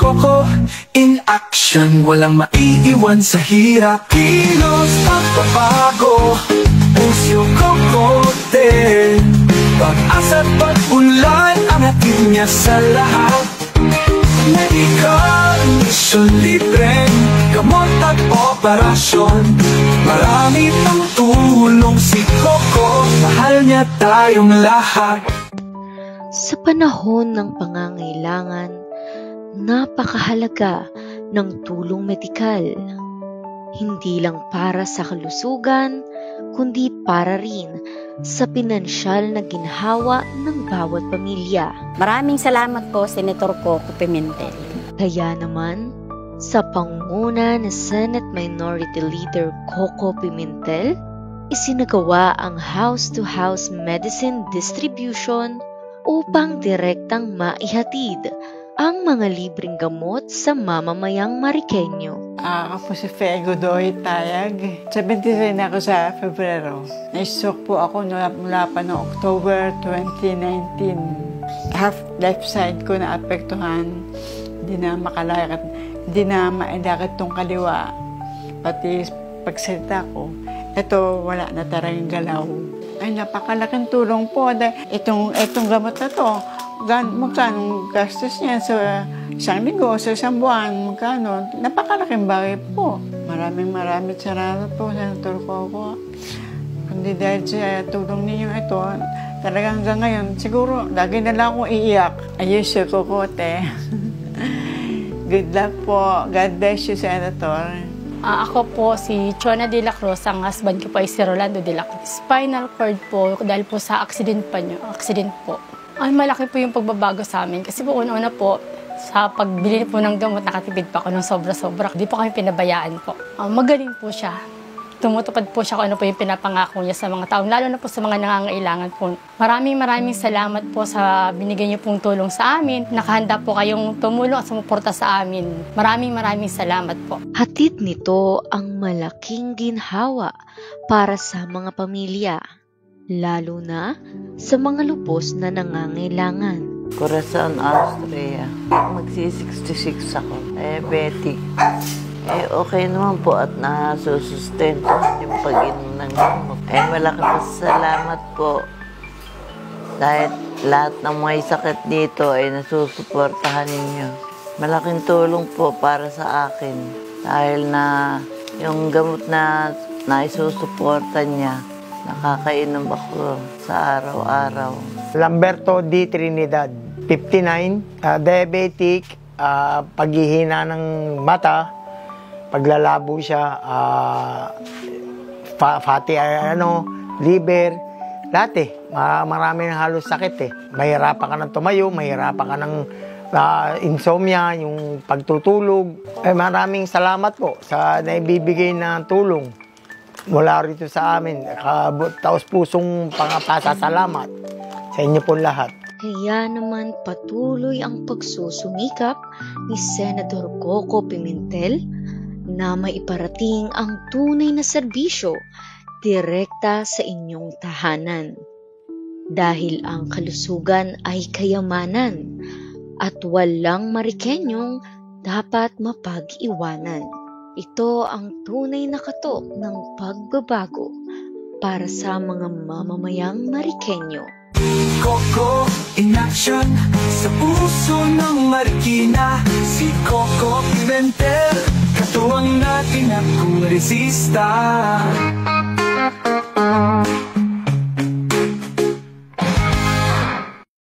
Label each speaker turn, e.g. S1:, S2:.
S1: Coco in action, walang maiiwan sa hirap. Kilos pagbabago, Pusyo Cocote, pag-asa't pag-unlad ang hatid niya sa lahat. Medical, mission libreng gamot at operasyon, marami pang tulong si Coco, mahal niya tayong lahat.
S2: Sa panahon ng pangangailangan, napakahalaga ng tulong medikal. Hindi lang para sa kalusugan, kundi para rin sa pinansyal na ginhawa ng bawat pamilya.
S3: Maraming salamat po, Senator Coco Pimentel.
S2: Kaya naman, sa pangunguna ni Senate Minority Leader Coco Pimentel, isinagawa ang house-to-house medicine distribution upang direktang maihatid ang mga libreng gamot sa mamamayang Mariqueño.
S4: Ako po si Fe Godoy Tayag. 73 na ako sa Febrero. Na-stroke po ako mula pa noong October 2019. Half left side ko na apektuhan. Hindi na makalakad. Hindi na mailakad tong kaliwa. Pati pagsalita ko, ito wala na talagang galaw. Ay, napakalaking tulong po. Itong gamot na to, magkano gastos niya sa isang linggo, sa isang buwan, magkano. Napakalaking bagay po. Maraming salamat po, Senator Coco. Kundi dahil sa tulong ninyo ito, talagang hanggang ngayon, siguro, lagi na lang akong iiyak. Ayos si Cocote. Good luck po. God bless you, Senator.
S5: Ako po si Chona de la Cruz, ang husband ko po ay si Rolando de la Cruz. Spinal cord po, dahil po sa accident po. Ay, malaki po yung pagbabago sa amin. Kasi po una-una po, sa pagbili po ng gamot, nakatipid pa ako ng sobra-sobra. Hindi po kami pinabayaan po. Magaling po siya. Tumutupad po siya kung ano po yung pinapangako niya sa mga tao, lalo na po sa mga nangangailangan po. Maraming salamat po sa binigay niyo pong tulong sa amin. Nakahanda po kayong tumulong at sumuporta sa amin. Maraming salamat po.
S2: Hatid nito ang malaking ginhawa para sa mga pamilya, lalo na sa mga lubos na nangangailangan.
S6: Corazon, Austria. Magsi-66 ako. Diabetic. Okay naman po at nasusustento yung pag-inom ng gamot. Malaking pasalamat po. Dahil lahat ng may sakit dito ay nasusuportahan ninyo. Malaking tulong po para sa akin. Dahil na yung gamot na naisusuportan niya, nakakainom ako sa araw-araw.
S7: Lamberto D. Trinidad, 59, diabetic, paghihina ng mata, paglalabo siya, fatty, liver, lahat marami ng halos sakit Mahirapan ka ng tumayo, mahirapan ka ng insomnia, yung pagtutulog. Maraming salamat po sa naibibigay na tulong mula rito sa amin. Taos pusong pasasalamat sa inyo po lahat.
S2: Kaya naman patuloy ang pagsusumikap ni Senator Coco Pimentel na maiparating ang tunay na serbisyo direkta sa inyong tahanan. Dahil ang kalusugan ay kayamanan at walang Mariqueñong dapat mapag-iwanan. Ito ang tunay na katok ng pagbabago para sa mga mamamayang Mariqueño.
S1: Coco in action, sa puso ng Marikina, si Coco Pimentel, katuwang natin at kung resista.